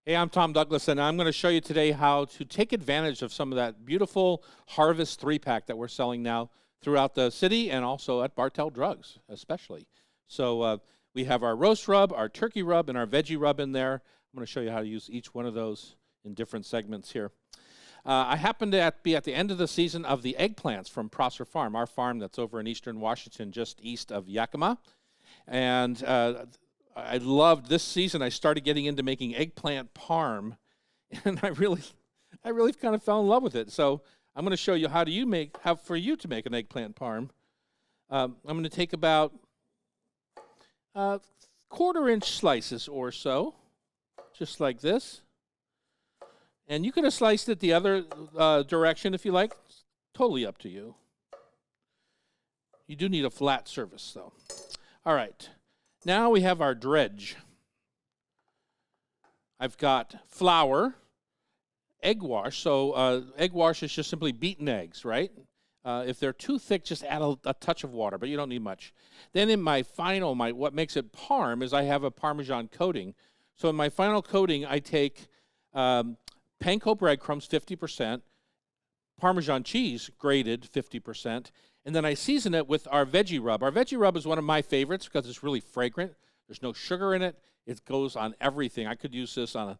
Hey, I'm Tom Douglas, and I'm going to show you today how to take advantage of some of that beautiful Harvest 3-pack that we're selling now throughout the city and also at Bartell Drugs, especially. So we have our roast rub, our turkey rub, and our veggie rub in there. I'm going to show you how to use each one of those in different segments here. I happen to be at the end of the season of the eggplants from Prosser Farm, our farm that's over in eastern Washington, just east of Yakima. And I loved this season. I started getting into making eggplant parm, and I really kind of fell in love with it. So I'm going to show you how for you to make an eggplant parm. I'm going to take about 1/4-inch slices or so, just like this. And you could have sliced it the other direction if you like. It's totally up to you. You do need a flat surface, though. All right. Now we have our dredge. I've got flour, egg wash. So egg wash is just simply beaten eggs, right? If they're too thick, just add a touch of water, but you don't need much. Then in my final, what makes it parm is I have a Parmesan coating. So in my final coating, I take panko breadcrumbs, 50%, Parmesan cheese, grated, 50%, and then I season it with our veggie rub. Our veggie rub is one of my favorites because it's really fragrant. There's no sugar in it. It goes on everything. I could use this on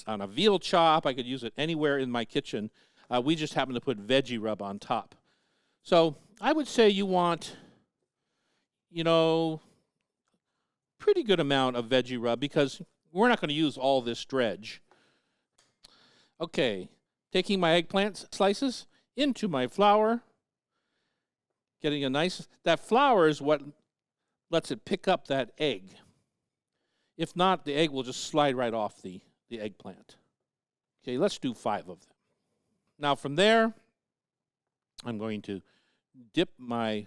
a veal chop. I could use it anywhere in my kitchen. We just happen to put veggie rub on top. So I would say you want, pretty good amount of veggie rub because we're not going to use all this dredge. Okay, taking my eggplant slices into my flour. Getting that flour is what lets it pick up that egg. If not, the egg will just slide right off the eggplant. Okay, let's do 5 of them. Now from there, I'm going to dip and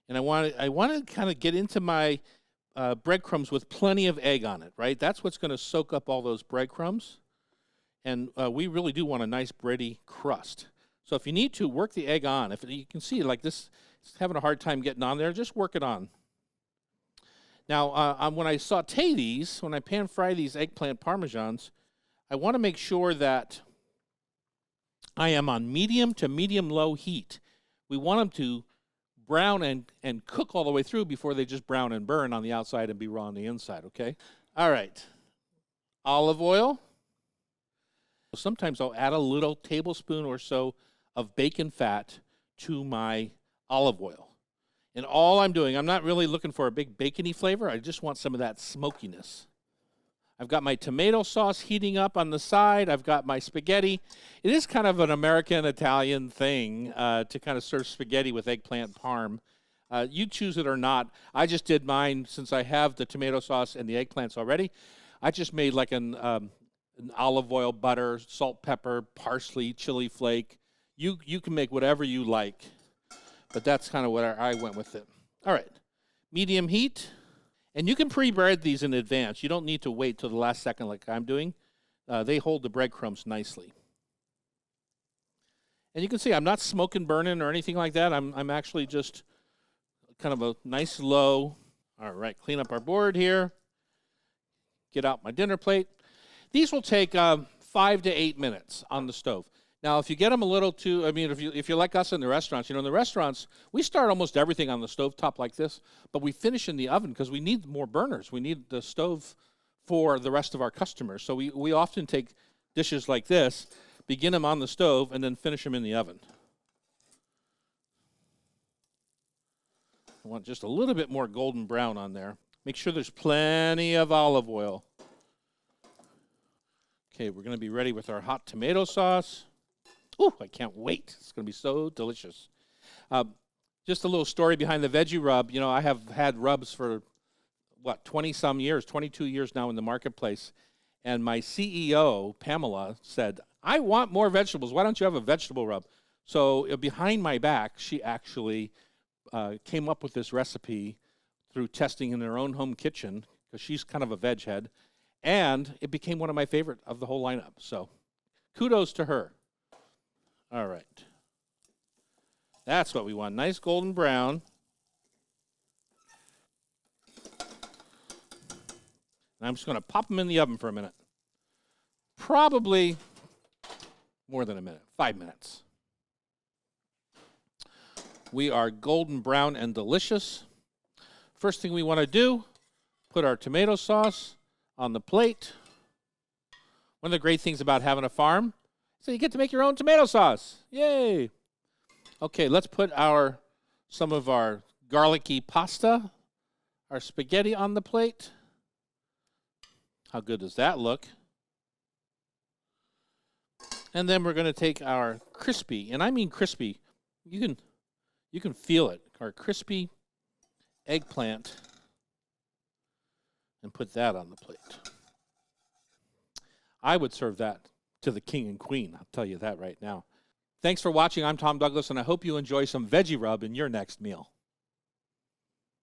I want to kind of get into my breadcrumbs with plenty of egg on it, right? That's what's going to soak up all those breadcrumbs. And we really do want a nice bready crust. So if you need to, work the egg on. If you can see like this, it's having a hard time getting on there, just work it on. Now, when I saute these, when I pan fry these eggplant parmesans, I want to make sure that I am on medium to medium-low heat. We want them to brown and cook all the way through before they just brown and burn on the outside and be raw on the inside, okay? All right. Olive oil. Sometimes I'll add a little tablespoon or so of bacon fat to my olive oil. And all I'm doing, I'm not really looking for a big bacony flavor. I just want some of that smokiness. I've got my tomato sauce heating up on the side. I've got my spaghetti. It is kind of an American-Italian thing to kind of serve spaghetti with eggplant parm. You choose it or not. I just did mine since I have the tomato sauce and the eggplants already. I just made like an olive oil, butter, salt, pepper, parsley, chili flake. You can make whatever you like, but that's kind of where I went with it. All right, medium heat. And you can pre-bread these in advance. You don't need to wait till the last second like I'm doing. They hold the breadcrumbs nicely. And you can see I'm not smoking, burning, or anything like that. I'm actually just kind of a nice low. All right, clean up our board here. Get out my dinner plate. These will take 5 to 8 minutes on the stove. Now, if you get them a little too, if you're like us in the restaurants, in the restaurants, we start almost everything on the stovetop like this, but we finish in the oven because we need more burners. We need the stove for the rest of our customers. So we often take dishes like this, begin them on the stove, and then finish them in the oven. I want just a little bit more golden brown on there. Make sure there's plenty of olive oil. Okay, we're going to be ready with our hot tomato sauce. Ooh, I can't wait. It's going to be so delicious. Just a little story behind the veggie rub. I have had rubs for, 20-some years, 22 years now in the marketplace. And my CEO, Pamela, said, I want more vegetables. Why don't you have a vegetable rub? So behind my back, she actually came up with this recipe through testing in her own home kitchen, because she's kind of a veg head. And it became one of my favorite of the whole lineup. So kudos to her. All right. That's what we want. Nice golden brown. And I'm just going to pop them in the oven for a minute. Probably more than a minute, 5 minutes. We are golden brown and delicious. First thing we want to do, put our tomato sauce on the plate. One of the great things about having a farm is that you get to make your own tomato sauce. Yay! Okay, let's put some of our garlicky pasta, our spaghetti on the plate. How good does that look? And then we're going to take our crispy, and I mean crispy. You can feel it. Our crispy eggplant, and put that on the plate. I would serve that to the king and queen. I'll tell you that right now. Thanks for watching. I'm Tom Douglas, and I hope you enjoy some veggie rub in your next meal.